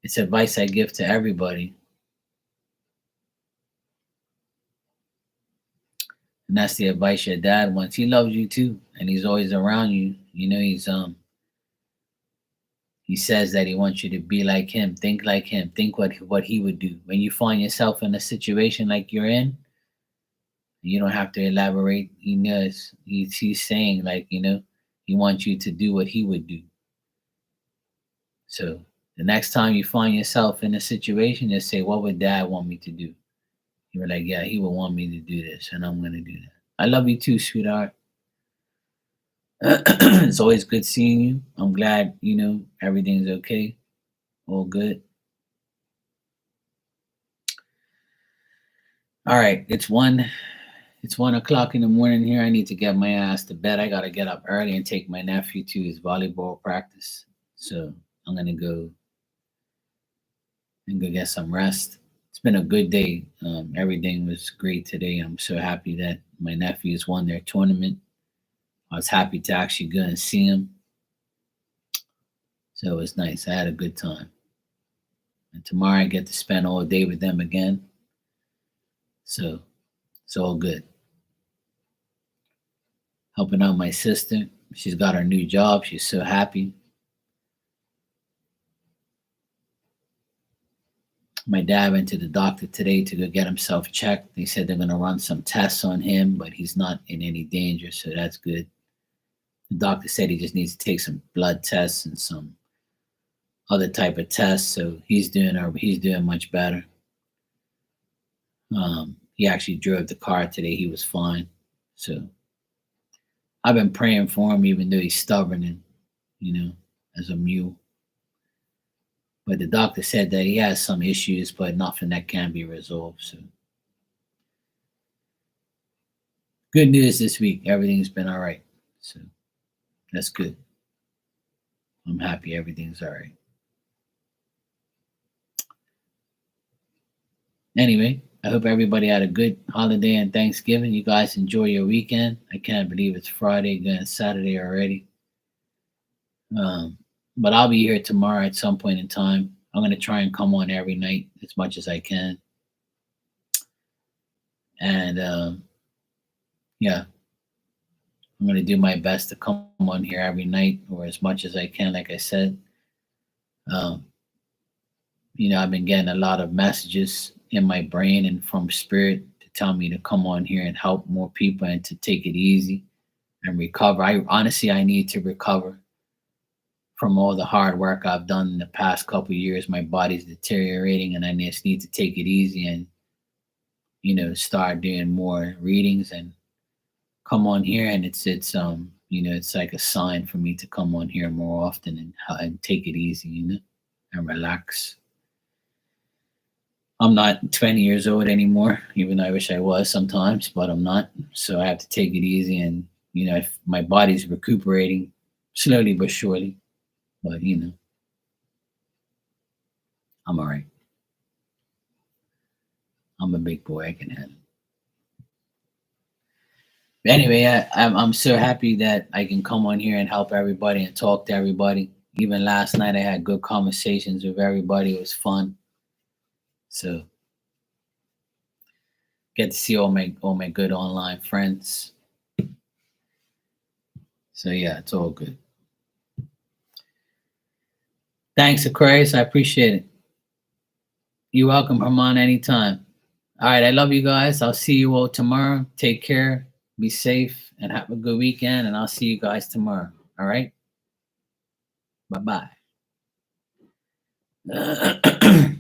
it's advice I give to everybody. And that's the advice your dad wants. He loves you too, and he's always around you. He says that he wants you to be like him, think like him, think what he would do. When you find yourself in a situation like you're in, you don't have to elaborate. He knows. He's saying like, he wants you to do what he would do. So the next time you find yourself in a situation, just say, what would dad want me to do? You were like, yeah, he would want me to do this, and I'm gonna do that. I love you too, sweetheart. It's always good seeing you. I'm glad, everything's okay. All good. All right. It's 1 o'clock in the morning here. I need to get my ass to bed. I gotta get up early and take my nephew to his volleyball practice. So I'm gonna go and go get some rest. It's been a good day. Everything was great today. I'm so happy that my nephews won their tournament. I was happy to actually go and see him. So it was nice. I had a good time. And tomorrow I get to spend all day with them again. So it's all good. Helping out my sister. She's got her new job. She's so happy. My dad went to the doctor today to go get himself checked. They said they're going to run some tests on him, but he's not in any danger. So that's good. The doctor said he just needs to take some blood tests and some other type of tests. So he's doing much better. He actually drove the car today. He was fine. So I've been praying for him, even though he's stubborn and as a mule. But the doctor said that he has some issues, but nothing that can be resolved. So good news this week. Everything's been all right. So that's good. I'm happy everything's all right. Anyway, I hope everybody had a good holiday and Thanksgiving. You guys enjoy your weekend. I can't believe it's Friday, going Saturday already. But I'll be here tomorrow at some point in time. I'm going to try and come on every night as much as I can. And yeah, I'm going to do my best to come on here every night or as much as I can, like I said. Um, I've been getting a lot of messages in my brain and from spirit to tell me to come on here and help more people and to take it easy and recover. I need to recover from all the hard work I've done in the past couple of years. My body's deteriorating and I just need to take it easy and start doing more readings and come on here. And it's like a sign for me to come on here more often and take it easy, and relax. I'm not 20 years old anymore, even though I wish I was sometimes, but I'm not. So I have to take it easy. And, if my body's recuperating slowly but surely. But, I'm all right. I'm a big boy. I can handle it. But anyway, I'm so happy that I can come on here and help everybody and talk to everybody. Even last night, I had good conversations with everybody. It was fun. So get to see all my good online friends. So yeah, it's all good. Thanks, Aquarius. I appreciate it. You're welcome, Herman, anytime. All right, I love you guys. I'll see you all tomorrow. Take care, be safe, and have a good weekend. And I'll see you guys tomorrow. All right? Bye bye.